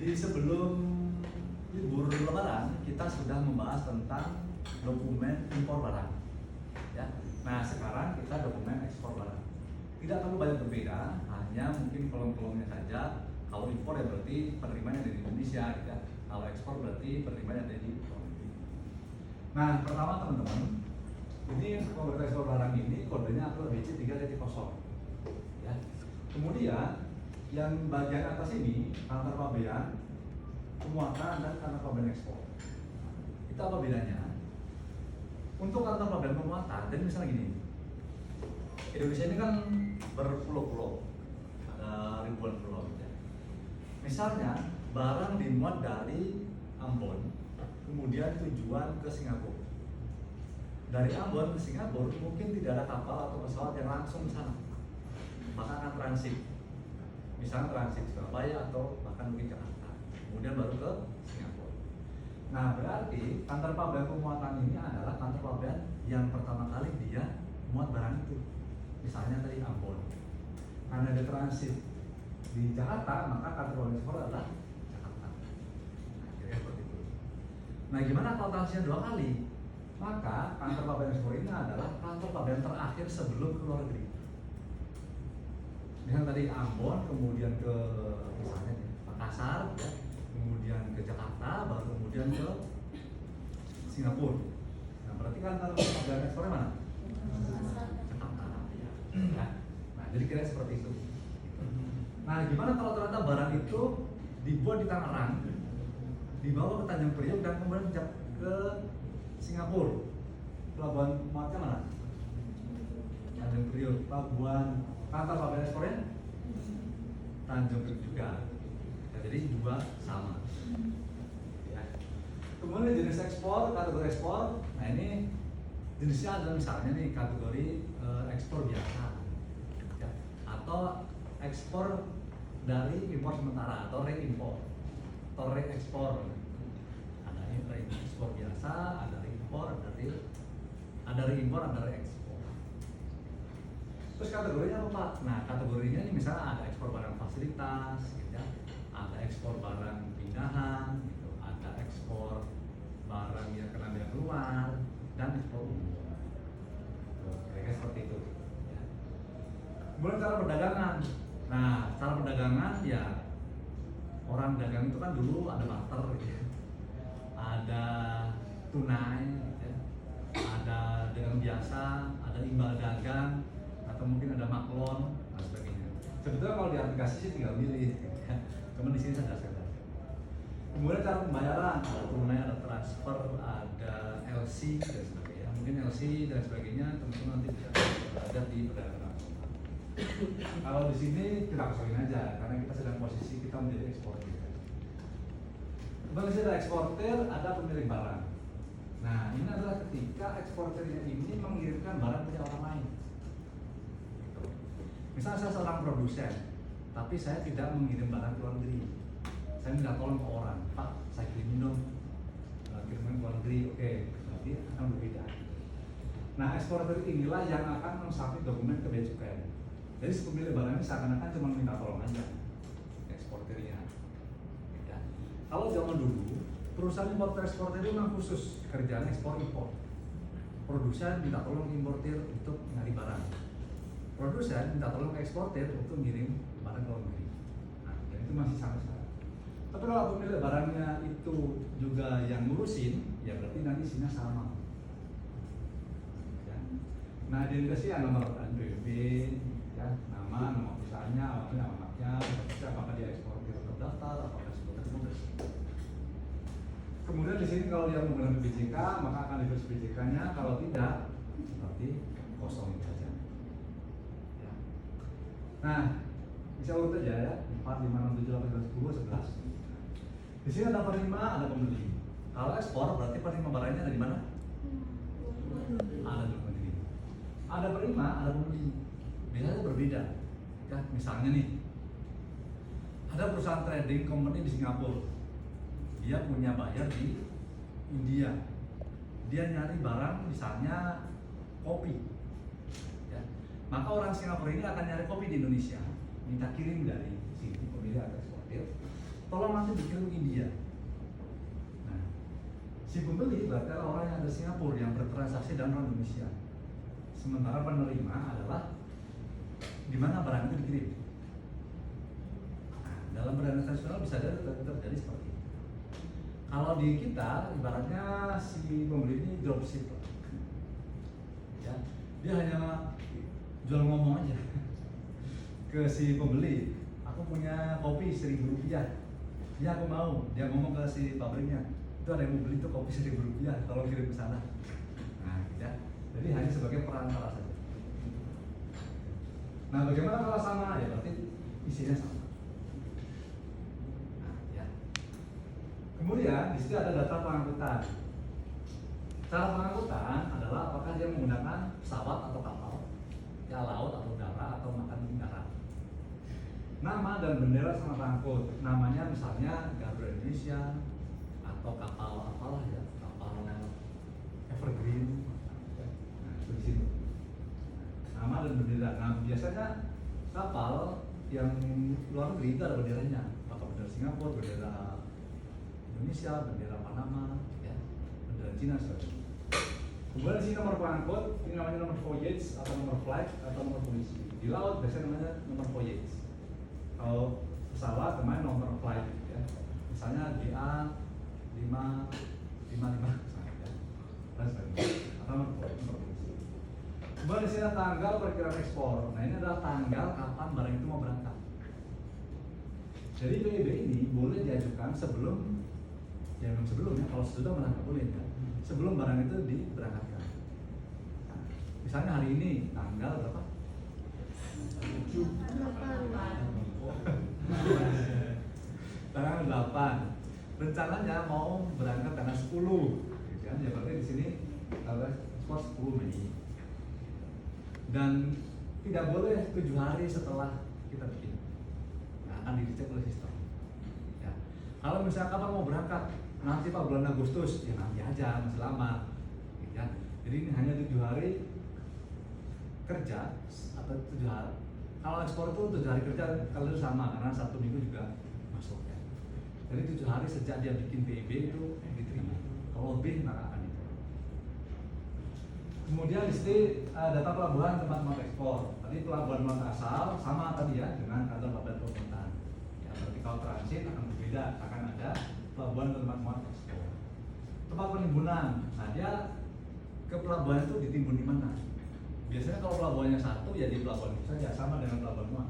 Di sebelum libur Lebaran kita sudah membahas tentang dokumen impor barang. Ya. Nah sekarang kita dokumen ekspor barang. Tidak terlalu banyak berbeda, hanya mungkin kolom-kolomnya saja. Kalau impor ya berarti penerimanya dari Indonesia, gitu ya. Kalau ekspor berarti penerimanya dari luar negeri. Nah pertama teman-teman, ini kode ekspor barang ini kodenya adalah BC3.0. Ya. Kemudian yang bagian atas ini kantor pabean, pemuatan dan kantor pabean ekspor. Itu apa bedanya? Untuk kantor pabean pemuatan, jadi misalnya gini, Indonesia ini kan berpulau-pulau, ada ribuan pulau. Ya. Misalnya barang dimuat dari Ambon, kemudian tujuan ke Singapura. Dari Ambon ke Singapura mungkin tidak ada kapal atau pesawat yang langsung ke sana, maka akan transit. Misalnya transit Surabaya atau bahkan mungkin Jakarta, kemudian baru ke Singapura. Nah berarti kantor pabean pemuatan ini adalah kantor pabean yang pertama kali dia muat barang itu. Misalnya dari Ambon, karena ada transit di Jakarta, maka kantor pabean ekspor adalah Jakarta. Nah, kira-kira seperti itu. Nah gimana kalau transitnya 2 kali? Maka kantor pabean ekspor ini adalah kantor pabean terakhir sebelum ke luar negeri. Misalnya tadi Ambon, kemudian ke misalnya Makassar, ya, kemudian ke Jakarta, baru kemudian ke Singapura. Nah berarti kantor pabean ekspornya mana? Jakarta. Ya. Nah jadi kira seperti itu. Nah gimana kalau ternyata barang itu dibuat di Tangerang, dibawa ke Tanjung Priok dan kemudian ke Singapura? Pelabuhan muatnya mana? Tanjung Priok. Pelabuhan kantor pabean ekspornya Tanjung Priok juga. Ya, jadi dua sama. Ya. Kemudian jenis ekspor, kategori ekspor. Nah ini jenisnya adalah misalnya nih kategori ekspor biasa, ya. Atau ekspor dari impor sementara atau reimpor atau reekspor. Ada reekspor biasa, ada reimpor, ada reimpor, ada reekspor. Terus kategorinya apa Pak? Nah kategorinya ini misalnya ada ekspor barang fasilitas, gitu ya. Ada ekspor barang pindahan, gitu. Ada ekspor barang yang kena biaya keluar, dan ekspor umum. Kira-kira seperti itu. Ya. Kemudian cara perdagangan. Nah cara perdagangan ya orang dagang itu kan dulu ada barter, gitu ya. Ada tunai, gitu ya. Ada dagang biasa, ada imbal dagang, atau mungkin ada maklon dan sebagainya. Sebetulnya kalau di aplikasi sih tinggal milih, ya. Cuman di sini saya jelaskan. Kemudian cara pembayaran, ada tunai, ada transfer, ada LC dan sebagainya. Mungkin LC dan sebagainya teman-teman nanti bisa belajar di perdagangan nasional. Kalau di sini kita kosongin aja karena kita sedang posisi kita menjadi eksportir. Kemudian ada eksportir, ada pemilik barang. Nah ini adalah ketika eksportirnya ini mengirimkan barang ke orang lain. Misalnya saya seorang produsen, tapi saya tidak mengirim barang ke luar negeri. Saya minta tolong ke orang, Pak, saya kirimin dong, kirimkan ke luar negeri, oke, berarti akan berbeda. Nah, eksportir inilah yang akan mensubmit dokumen ke bea cukai. Jadi si pemilik barang ini seakan-akan cuma minta tolong aja, eksportirnya. Ya. Kalau zaman dulu, perusahaan importer eksportir itu memang khusus kerjaan ekspor impor. Produsen minta tolong importir untuk nyari barang. Produsen minta tolong ke eksportir untuk ngirim barang ke luar negeri. Nah, dan itu masih sama sekarang. Tapi kalau pemilik barangnya itu juga yang ngurusin, ya berarti nanti isinya sama. Ya. Nah, di Indonesia ada nomor NPWP, ya, nama perusahaannya, alamatnya, apakah dia eksportir terdaftar, apakah eksportir tertulis. Kemudian di sini kalau dia menggunakan BJK, maka akan ditulis BJK-nya. Kalau tidak, berarti kosong saja. Nah, bisa urut aja ya, 4, 5, 6, 7, 8, 9, 10, 11. Di sini ada penerima, ada pembeli. Kalau ekspor berarti penerima barangnya ada di mana? Ada di luar negeri. Ada penerima, ada pembeli. Biasanya berbeda. Ya, misalnya nih, ada perusahaan trading company di Singapura. Dia punya buyer di India. Dia nyari barang misalnya kopi. Maka orang Singapura ini akan nyari kopi di Indonesia, minta kirim dari sini, pemilik atau eksportir. tolong nanti dikirim ke India. Nah, si pembeli berarti adalah orang yang ada di Singapura yang bertransaksi dalam orang Indonesia. Sementara penerima adalah di mana barang itu dikirim. Nah, dalam perdagangan internasional bisa terjadi seperti itu. Kalau di kita, ibaratnya si pembeli ini dropship, ya, dia hanya jual ngomong aja ke si pembeli. Aku punya kopi Rp1.000, ya aku mau. Dia ngomong ke si pabriknya, itu ada yang mau beli tuh kopi Rp1.000, tolong kirim ke sana. Nah, ya, jadi hanya sebagai perantara saja. Nah, bagaimana kalau sama? Ya berarti isinya sama. Kemudian di situ ada data pengangkutan. Cara pengangkutan adalah apakah dia menggunakan pesawat atau kapal, ya laut atau udara atau makan darat. Nama dan bendera sangat angkut. Namanya misalnya Garuda Indonesia atau kapal apalah ya, kapal Evergreen. Nah, itu di situ. Nama dan bendera. Nah, biasanya kapal yang luar negeri itu ada benderanya. Atau bendera Singapura, bendera Indonesia, bendera Panama, ya, bendera Cina sebagainya. Kemudian di sini nomor pengangkut, ini namanya nomor voyage atau nomor flight atau nomor polisi. Di laut biasanya namanya nomor voyage. Kalau pesawat namanya nomor flight, ya. Misalnya GA 555, ya. Dan sebagainya. Atau nomor polisi. Kemudian di sini tanggal perkiraan ekspor. Nah, ini adalah tanggal kapan barang itu mau berangkat. Jadi PIB ini boleh diajukan sebelum, ya memang sebelumnya, kalau sudah berangkat boleh ya. Sebelum barang itu diberangkatkan. Nah, misalnya hari ini tanggal berapa? 7. Tanggal 8. Rencananya mau berangkat tanggal 10. Gitu kan? Ya berarti di sini tanggal ekspor 10 Mei. Dan tidak boleh 7 hari setelah kita bikin. Nah, akan dicek oleh sistem. Ya. Kalau misalnya kapan mau berangkat, nanti Pak bulan Agustus, ya nanti aja, masih lama, gitu ya. Jadi ini hanya 7 hari kerja atau 7 hari. Kalau ekspor itu 7 hari kerja kalau itu sama karena 1 minggu juga masuk ya. Jadi 7 hari sejak dia bikin PIB itu diterima. Kalau lebih maka akan ditolak. Kemudian di sini data pelabuhan tempat ekspor. Tadi pelabuhan asal sama tadi ya dengan kantor badan pemerintahan. Ya, berarti kalau transit akan berbeda, akan ada pelabuhan tempat ekspor. Tempat penimbunan. Nah, dia ke pelabuhan itu ditimbun di mana? Biasanya kalau pelabuhannya satu ya di pelabuhan itu saja, sama dengan pelabuhan muat.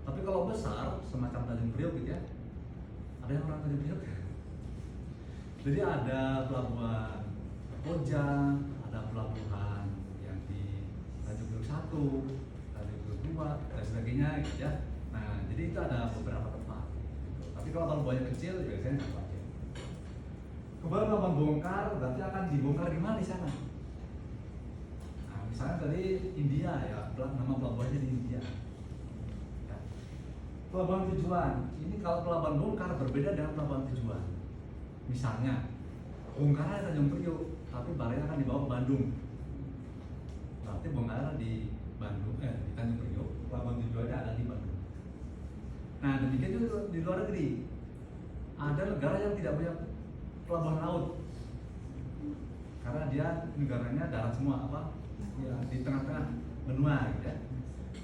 Tapi kalau besar semacam Tanjung Priok gitu ya, ada yang orang Tanjung Priok. Jadi ada pelabuhan Koja, ada pelabuhan yang di Tanjung Priok 1, Tanjung Priok 2 dan sebagainya gitu ya. Nah, jadi itu ada beberapa tempat. Tapi kalau pelabuhannya kecil biasanya satu aja. Kemudian pelabuhan bongkar berarti akan dibongkar di mana di sana? Nah, misalnya tadi India ya, nama pelabuhannya di India. Ya. Pelabuhan tujuan, ini kalau pelabuhan bongkar berbeda dengan pelabuhan tujuan. Misalnya, bongkarnya Tanjung Priok, tapi barangnya akan dibawa ke Bandung. Berarti bongkarnya di Bandung, di Tanjung Priok, pelabuhan tujuannya ada di Bandung. Nah, demikian juga di luar negeri. Ada negara yang tidak punya pelabuhan laut, karena dia negaranya darat semua, apa? Ya, di tengah-tengah benua, gitu ya.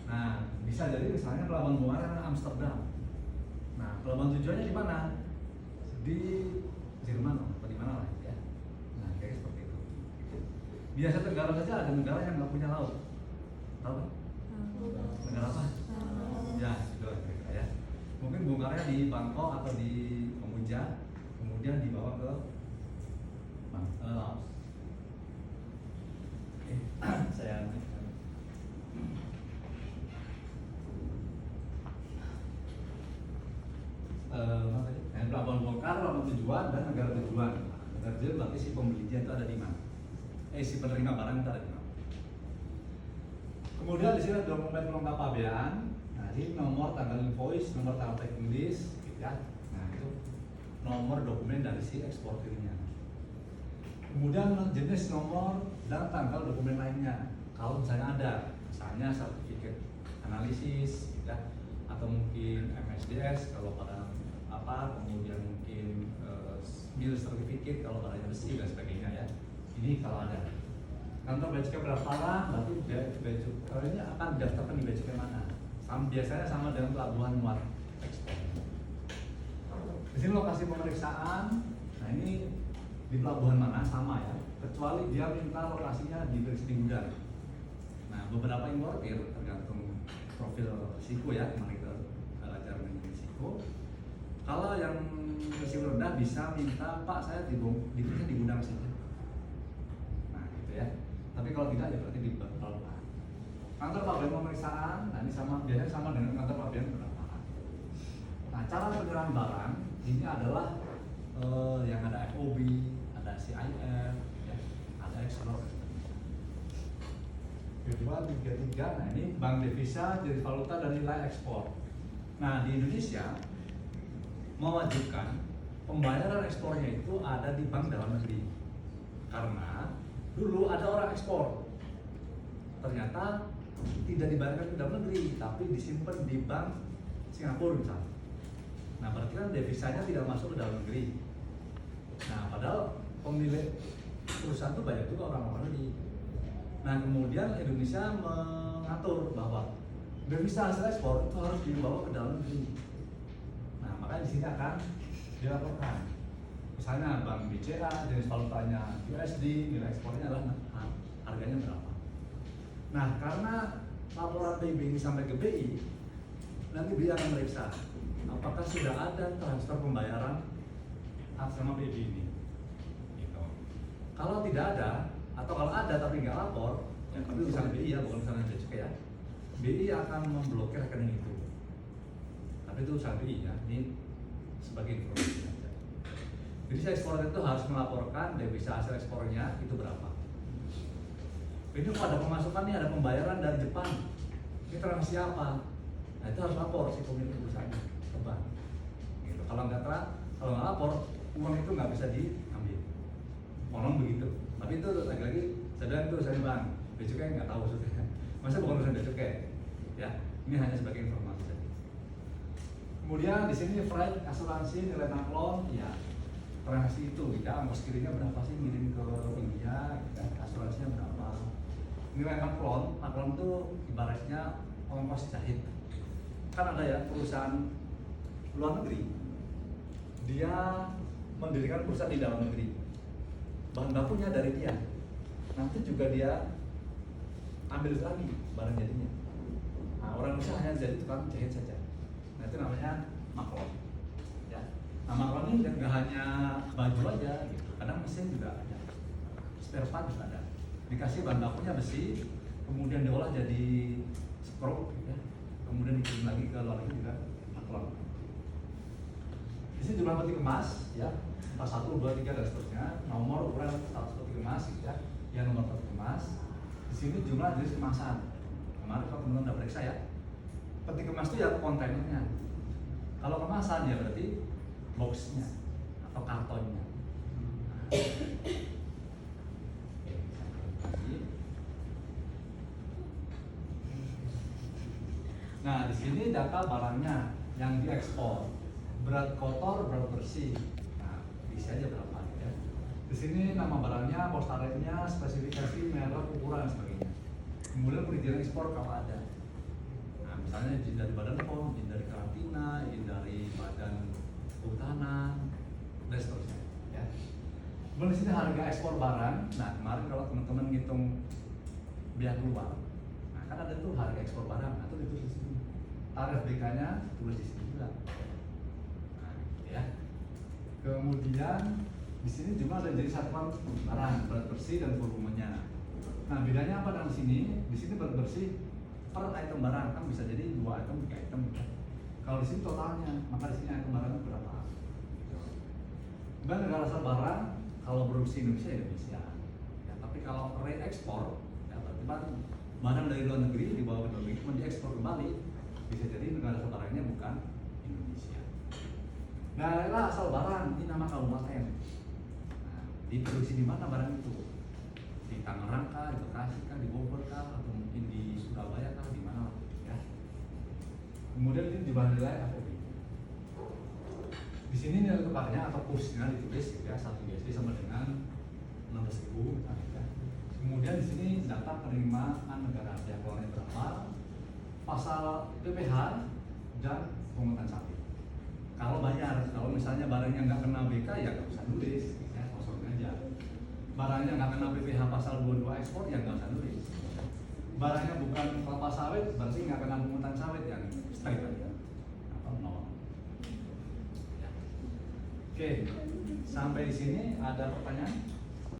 Nah, bisa jadi misalnya pelabuhan bongkarnya Amsterdam. Nah, pelabuhan tujuannya di mana? Di Jerman atau di mana lah ya. Nah, kayak seperti itu. Biasa negara saja ada negara yang nggak punya laut. Tahu kan? Negara apa? Ya, itu kira-kira ya. Mungkin bongkarnya di Bangkok atau di Mamuja, kemudian dibawa ke Laos. Oke, saya pelabuhan bongkar, pelabuhan tujuan dan negara tujuan. Negara tujuan berarti si pembelinya itu ada di mana? Si penerima barang itu ada di mana? Kemudian di sini ada dokumen pelengkap pabean. Nah, ini nomor tanggal invoice, nomor tanggal packing list, gitu ya. Nah, itu nomor dokumen dari si eksportirnya. Kemudian jenis nomor dan tanggal dokumen lainnya. Kalau misalnya ada, misalnya sertifikat analisis, gitu ya, atau mungkin MSDS kalau pada apa, kemudian mungkin mil certificate kalau barangnya besi dan sebagainya ya. Ini kalau ada. Kantor bea cukai pendaftaran, berarti bea cukainya akan didaftarkan di bea cukai mana? Biasanya sama dengan pelabuhan muat ekspor. Di sini lokasi pemeriksaan, nah ini di pelabuhan mana sama ya, kecuali dia minta lokasinya di gudang. Nah beberapa importir tergantung profil risiko ya, kemarin kita belajar mengenai risiko. Kalau yang risiko rendah bisa minta, Pak saya diperiksa di gudang saja. Nah gitu ya. Tapi kalau tidak ya berarti di pelabuhan. Kantor pabean pemeriksaan, nah ini biasanya sama dengan kantor pabean pendaftaran. Nah cara penyerahan barang ini adalah yang ada FOB, ada CIF, ya, ada ekspor. Kedua, tiga, nah ini bank devisa, jenis valuta dan nilai ekspor. Nah di Indonesia mewajibkan pembayaran ekspornya itu ada di bank dalam negeri, karena dulu ada orang ekspor, ternyata tidak dibayarkan ke dalam negeri, tapi disimpan di bank Singapura misalnya. Nah berarti kan devisanya tidak masuk ke dalam negeri. Nah padahal pemilik perusahaan itu banyak juga orang-orang negeri. Nah kemudian Indonesia mengatur bahwa devisa hasil ekspor itu harus dibawa ke dalam negeri. Nah makanya di sini akan dilaporkan. Misalnya bank BCA, jenis valutanya USD, nilai ekspornya adalah harganya berapa. Nah karena laporan PIB ini sampai ke BI, nanti BI akan meriksa apakah sudah ada transfer pembayaran atas nama PIB ini. Gitu. Kalau tidak ada, atau kalau ada tapi nggak lapor, ya tapi misalnya BI ya, bukan misalnya bea cukai ya, BI akan memblokir rekening itu. Tapi itu urusan BI ya, ini sebagai informasi saja. Jadi si eksportir itu harus melaporkan devisa hasil ekspornya itu berapa. Ini kalau ada pemasukan nih, ada pembayaran dari Jepang, ini transaksi apa? Nah itu harus lapor si pemilik perusahaan ke bank. Gitu. Kalau nggak lapor, uang itu nggak bisa diambil. Konon begitu. Tapi itu lagi-lagi saya itu saya bang, bea cukai nggak tahu sebetulnya. Masa bukan urusan bea cukai, ya. Ini hanya sebagai informasi saja. Kemudian di sini freight, asuransi, nilai naklon, ya transaksi itu, ya ongkos kirimnya berapa sih ngirim ke India, ya, asuransinya berapa. Nilai naklon itu ibaratnya ongkos jahit. Kan ada ya perusahaan luar negeri, dia mendirikan perusahaan di dalam negeri, bahan bakunya dari dia, nanti juga dia ambil lagi barang jadinya. Nah, orang Indonesia hanya jadi tukang jahit saja. Nah itu namanya maklon. Ya. Nah maklon ini nggak hanya baju aja, gitu. Kadang mesin juga ada, spare part juga ada. Dikasih bahan bakunya besi, kemudian diolah jadi screw, ya. Kemudian dikirim lagi ke luar negeri juga maklon. Di sini jumlah peti kemas, ya 41, 2, 3 dan seterusnya. Nomor ukuran status peti kemas, gitu ya. Ya nomor peti kemas. Di sini jumlah jenis kemasan. Kemarin kalau teman-teman udah periksa ya. Peti kemas itu ya kontainernya. Kalau kemasan ya berarti boxnya atau kartonnya. Nah di sini data barangnya yang diekspor, berat kotor, berat bersih. Nah isi aja berapa ya. Di sini nama barangnya, postarenya, spesifikasi, merek, ukuran dan sebagainya. Kemudian perizinan ekspor kalau ada. Nah misalnya izin dari Badan POM, izin dari karantina, izin dari Badan Kehutanan dan seterusnya. Ya. Kemudian di sini harga ekspor barang. Nah kemarin kalau teman-teman ngitung biaya keluar, nah kan ada tuh harga ekspor barang, atau ditulis di sini. Tarif BK-nya tulis di sini juga. Nah, ya. Kemudian di sini juga ada jadi satuan barang, berat bersih dan volumenya. Nah bedanya apa dengan sini? Di sini berat bersih per item barang kan bisa jadi 2 item, 3 item. Kalau di sini totalnya, maka di sini item barangnya berapa? Dan negara asal barang kalau produksi Indonesia Indonesia. Ya, tapi kalau re-ekspor, ya berarti barang dari luar negeri dibawa ke dalam negeri kemudian diekspor kembali, bisa jadi negara asal barangnya bukan Indonesia. Daerah asal barang ini nama kabupaten. Nah, diproduksi di mana barang itu? Di Tangerang kah, di Bekasi kah, di Bogor kah, atau mungkin di Surabaya kah, di mana? Ya. Kemudian ini jumlah nilai FOB. sini nilai tukarnya atau kursnya ditulis gitu ya, 1 USD sama dengan 16.000 misalnya ya. Kemudian di sini data penerimaan negara pihak keuangan berapa, pasal PPh dan pungutan sapi. Kalau bayar, kalau misalnya barangnya nggak kena BK ya nggak usah nulis, ya kosongin aja. Barangnya nggak kena PPh pasal 22 ekspor ya nggak usah nulis. Barangnya bukan kelapa sawit berarti nggak kena pungutan sawit yang straight aja atau nol. Ya. Oke, sampai di sini ada pertanyaan?